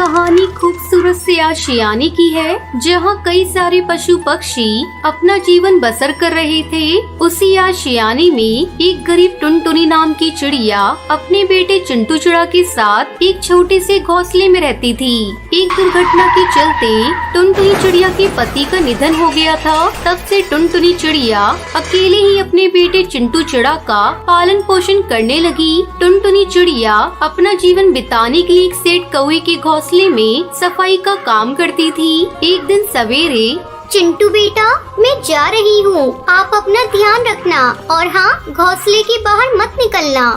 कहानी खूबसूरत से आशियाने की है, जहाँ कई सारे पशु पक्षी अपना जीवन बसर कर रहे थे। उसी आशियाने में एक गरीब टुनटुनी नाम की चिड़िया अपने बेटे चिंटू चिड़ा के साथ एक छोटे से घोंसले में रहती थी। एक दुर्घटना के चलते टुनटुनी चिड़िया के पति का निधन हो गया था। तब से टुनटुनी चिड़िया अकेले ही अपने बेटे चिंटू चिड़ा का पालन पोषण करने लगी। टुनटुनी चिड़िया अपना जीवन बिताने के लिए एक सेठ कौवे के घोंसले में सफाई का काम करती थी। एक दिन सवेरे, चिंटू बेटा, मैं जा रही हूँ, आप अपना ध्यान रखना और हाँ, घोंसले के बाहर मत निकलना।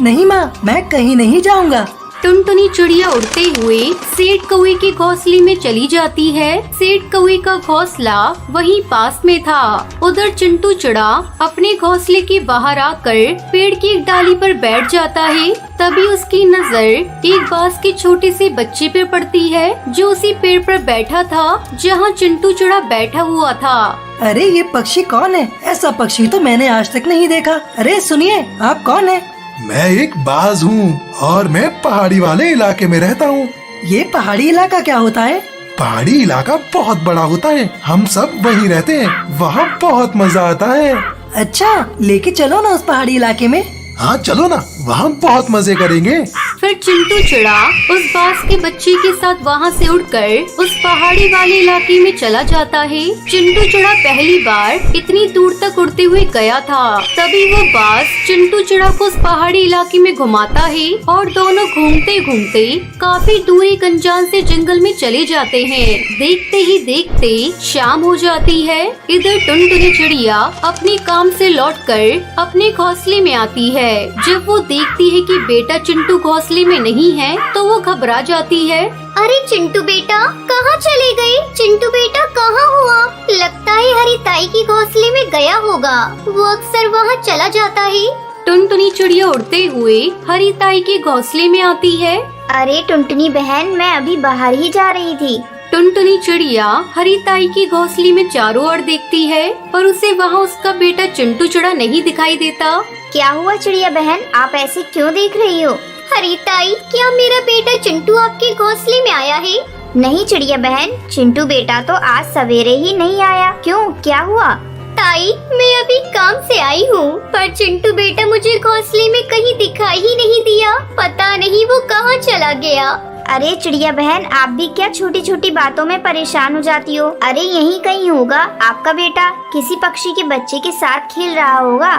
नहीं माँ, मैं कहीं नहीं जाऊँगा। टुनटुनी चिड़िया उड़ते हुए सेठ कौवे के घोंसले में चली जाती है। सेठ कौवे का घोंसला वहीं पास में था। उधर चिंटू चिड़ा अपने घोंसले के बाहर आकर पेड़ की एक डाली पर बैठ जाता है। तभी उसकी नजर एक बांस के छोटे से बच्चे पर पड़ती है, जो उसी पेड़ पर बैठा था जहाँ चिंटू चिड़ा बैठा हुआ था। अरे ये पक्षी कौन है? ऐसा पक्षी तो मैंने आज तक नहीं देखा। अरे सुनिए, आप कौन है? मैं एक बाज हूँ और मैं पहाड़ी वाले इलाके में रहता हूँ। ये पहाड़ी इलाका क्या होता है? पहाड़ी इलाका बहुत बड़ा होता है, हम सब वहीं रहते हैं, वहाँ बहुत मजा आता है। अच्छा, लेके चलो ना उस पहाड़ी इलाके में। हाँ चलो ना, वहाँ बहुत मजे करेंगे। फिर चिंटू चिड़ा उस बांस के बच्चे के साथ वहाँ से उड़कर उस पहाड़ी वाले इलाके में चला जाता है। चिंटू चिड़ा पहली बार इतनी दूर तक उड़ते हुए गया था। तभी वो बांस चिंटू चिड़ा को उस पहाड़ी इलाके में घुमाता है और दोनों घूमते घूमते काफी दूर एक अनजान से जंगल में चले जाते हैं। देखते ही देखते शाम हो जाती है। इधर टुनटुनी चिड़िया अपने काम से लौटकर अपने घोंसले में आती है। जब वो देखती है कि बेटा चिंटू घोंसले में नहीं है, तो वो घबरा जाती है। अरे चिंटू बेटा, कहाँ चले गए? चिंटू बेटा कहाँ हुआ? लगता है हरी ताई की घोंसले में गया होगा, वो अक्सर वहाँ चला जाता है। टुनटुनी चिड़िया उड़ते हुए हरी ताई के घोंसले में आती है। अरे टुनटुनी बहन, मैं अभी बाहर ही जा रही थी। टुनटुनी चिड़िया हरी ताई की घोंसले में चारों ओर देखती है, पर उसे वहाँ उसका बेटा चिंटू चिड़ा नहीं दिखाई देता। क्या हुआ चिड़िया बहन, आप ऐसे क्यों देख रही हो? हरी ताई, क्या मेरा बेटा चिंटू आपके घोंसले में आया है? नहीं चिड़िया बहन, चिंटू बेटा तो आज सवेरे ही नहीं आया। क्यों, क्या हुआ? ताई, मैं अभी काम से आई हूँ, पर चिंटू बेटा मुझे घोंसले में कहीं दिखाई ही नहीं दिया। पता नहीं वो कहाँ चला गया। अरे चिड़िया बहन, आप भी क्या छोटी छोटी बातों में परेशान हो जाती हो? अरे यहीं कहीं होगा, आपका बेटा किसी पक्षी के बच्चे के साथ खेल रहा होगा।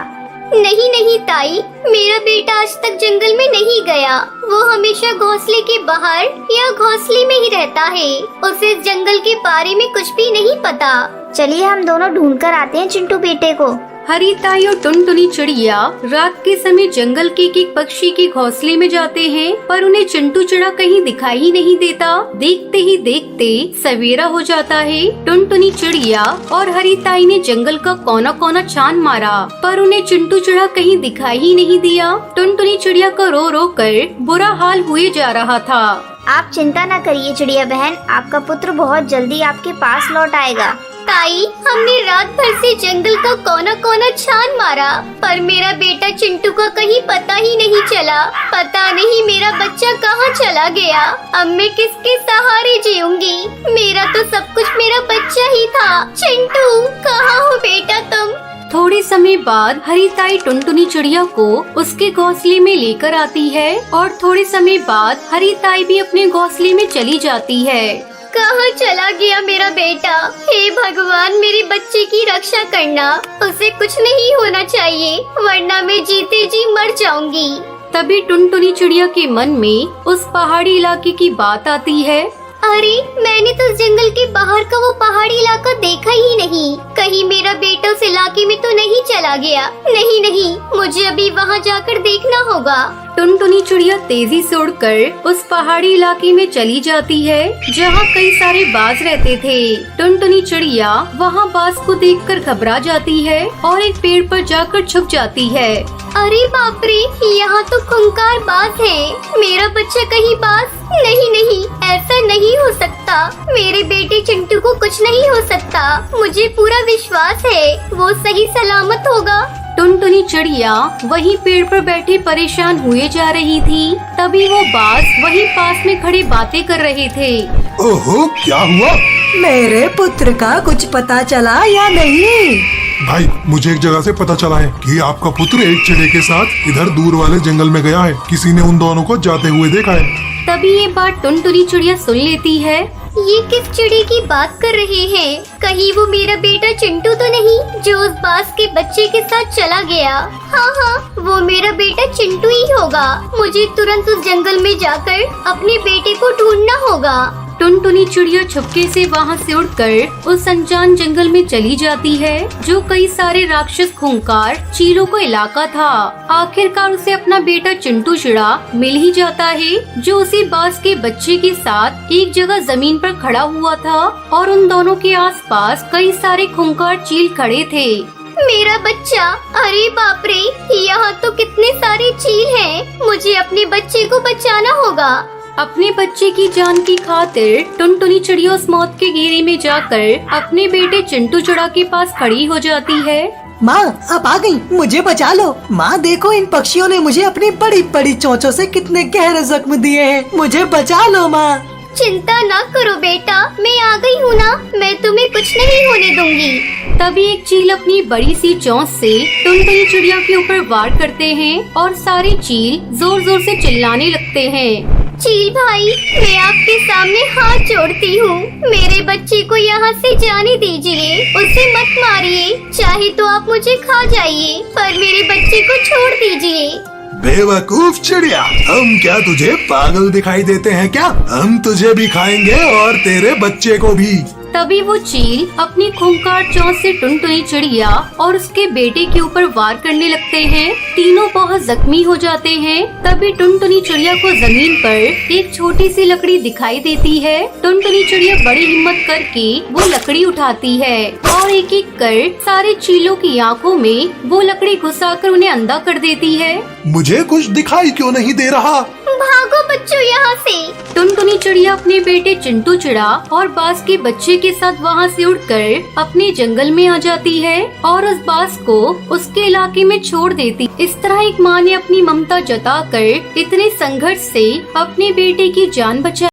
नहीं नहीं ताई, मेरा बेटा आज तक जंगल में नहीं गया। वो हमेशा घोंसले के बाहर या घोंसले में ही रहता है। उसे इस जंगल के बारे में कुछ भी नहीं पता। चलिए हम दोनों ढूंढ कर आते हैं चिंटू बेटे को। हरी ताई और टुनटुनी चिड़िया रात के समय जंगल के एक पक्षी के घोंसले में जाते हैं, पर उन्हें चिंटू चिड़ा कहीं दिखाई ही नहीं देता। देखते ही देखते सवेरा हो जाता है। टुनटुनी चिड़िया और हरी ताई ने जंगल का कोना कोना छान मारा, पर उन्हें चिंटू चिड़ा कहीं दिखाई ही नहीं दिया। टुनटुनी चिड़िया का रो रो कर बुरा हाल हुए जा रहा था। आप चिंता न करिए चिड़िया बहन, आपका पुत्र बहुत जल्दी आपके पास लौट आएगा। ताई, हमने रात भर से जंगल का कोना कोना छान मारा, पर मेरा बेटा चिंटू का कहीं पता ही नहीं चला। पता नहीं मेरा बच्चा कहाँ चला गया। अब मैं किसके सहारे जीऊंगी? मेरा तो सब कुछ मेरा बच्चा ही था। चिंटू, कहाँ हो बेटा तुम? थोड़े समय बाद हरी ताई टुनटुनी चिड़िया को उसके घोंसले में लेकर आती है और थोड़े समय बाद हरी ताई भी अपने घोंसले में चली जाती है। कहाँ चला गया मेरा बेटा? हे भगवान, मेरे बच्चे की रक्षा करना। उसे कुछ नहीं होना चाहिए, वरना मैं जीते जी मर जाऊंगी। तभी टुनटुनी चिड़िया के मन में उस पहाड़ी इलाके की बात आती है। अरे, मैंने तो जंगल के बाहर का वो पहाड़ी इलाका देखा ही नहीं। कहीं मेरा बेटा उस इलाके में तो नहीं चला गया? नहीं नहीं, मुझे अभी वहाँ जाकर देखना होगा। टुनटुनी चिड़िया तेजी से उड़कर उस पहाड़ी इलाके में चली जाती है, जहाँ कई सारे बाज रहते थे। टुनटुनी चिड़िया वहाँ बाज को देखकर घबरा जाती है और एक पेड़ पर जाकर छुप जाती है। अरे बाप रे, यहाँ तो खूंखार बाज है। मेरा बच्चा कहीं बाज? नहीं नहीं, ऐसा नहीं हो सकता। मेरे बेटे चिंटू को कुछ नहीं हो सकता। मुझे पूरा विश्वास है वो सही सलामत होगा। टुनटुनी चिड़िया वहीं पेड़ पर बैठे परेशान हुए जा रही थी। तभी वो बाज वहीं पास में खड़े बातें कर रहे थे। ओहो, क्या हुआ? मेरे पुत्र का कुछ पता चला या नहीं? भाई, मुझे एक जगह से पता चला है कि आपका पुत्र एक चिड़िया के साथ इधर दूर वाले जंगल में गया है। किसी ने उन दोनों को जाते हुए देखा है। तभी ये बात टुनटुनी चिड़िया सुन लेती है। ये किस चिड़ी की बात कर रहे हैं? कहीं वो मेरा बेटा चिंटू तो नहीं जो उस बाज के बच्चे के साथ चला गया? हाँ हाँ, वो मेरा बेटा चिंटू ही होगा। मुझे तुरंत उस जंगल में जाकर अपने बेटे को ढूंढना होगा। टुनटुनी चिड़िया छुपके से वहाँ से उड़कर उस अनजान जंगल में चली जाती है, जो कई सारे राक्षस खूंखार चीलों का इलाका था। आखिरकार उसे अपना बेटा चिंटू चिड़ा मिल ही जाता है, जो उसी बाज के बच्चे के साथ एक जगह जमीन पर खड़ा हुआ था और उन दोनों के आसपास कई सारे खूंखार चील खड़े थे। मेरा बच्चा! अरे बाप रे, यहाँ तो कितने सारे चील हैं। मुझे अपने बच्चे को बचाना होगा। अपने बच्चे की जान की खातिर टुनटुनी चिड़िया उस मौत के घेरे में जाकर अपने बेटे चिंटू चिड़ा के पास खड़ी हो जाती है। माँ, अब आ गई, मुझे बचा लो। माँ देखो, इन पक्षियों ने मुझे अपनी बड़ी बड़ी चोंचों से कितने गहरे जख्म दिए हैं। मुझे बचा लो माँ। चिंता ना करो बेटा, मैं आ गई हूँ ना। मैं तुम्हें कुछ नहीं होने दूंगी। तभी एक चील अपनी बड़ी सी चोंच से टुनटुनी चिड़िया के ऊपर वार करते हैं और सारे चील जोर जोर से चिल्लाने लगते हैं। चील भाई, मैं आपके सामने हाथ जोड़ती हूँ। मेरे बच्चे को यहाँ से जाने दीजिए। उसे मत मारिए। चाहे तो आप मुझे खा जाइए, पर मेरे बच्चे को छोड़ दीजिए। बेवकूफ चिड़िया, हम क्या तुझे पागल दिखाई देते हैं क्या? हम तुझे भी खाएंगे और तेरे बच्चे को भी। तभी वो चील अपनी खूंखार चोंच से टुनटुनी चिड़िया और उसके बेटे के ऊपर वार करने लगते हैं। तीनों बहुत जख्मी हो जाते हैं। तभी टुनटुनी चिड़िया को जमीन पर एक छोटी सी लकड़ी दिखाई देती है। टुनटुनी चिड़िया बड़ी हिम्मत करके वो लकड़ी उठाती है और एक एक कर सारे चीलों की आंखों में वो लकड़ी घुसाकर उन्हें अंधा कर देती है। मुझे कुछ दिखाई क्यों नहीं दे रहा? भागो बच्चों यहाँ से। टुनटुनी चिड़िया अपने बेटे चिंटू चिड़ा और बाज के बच्चे के साथ वहाँ से उड़कर अपने जंगल में आ जाती है और उस बाज को उसके इलाके में छोड़ देती। इस तरह एक माँ ने अपनी ममता जताकर इतने संघर्ष से अपने बेटे की जान बचाई।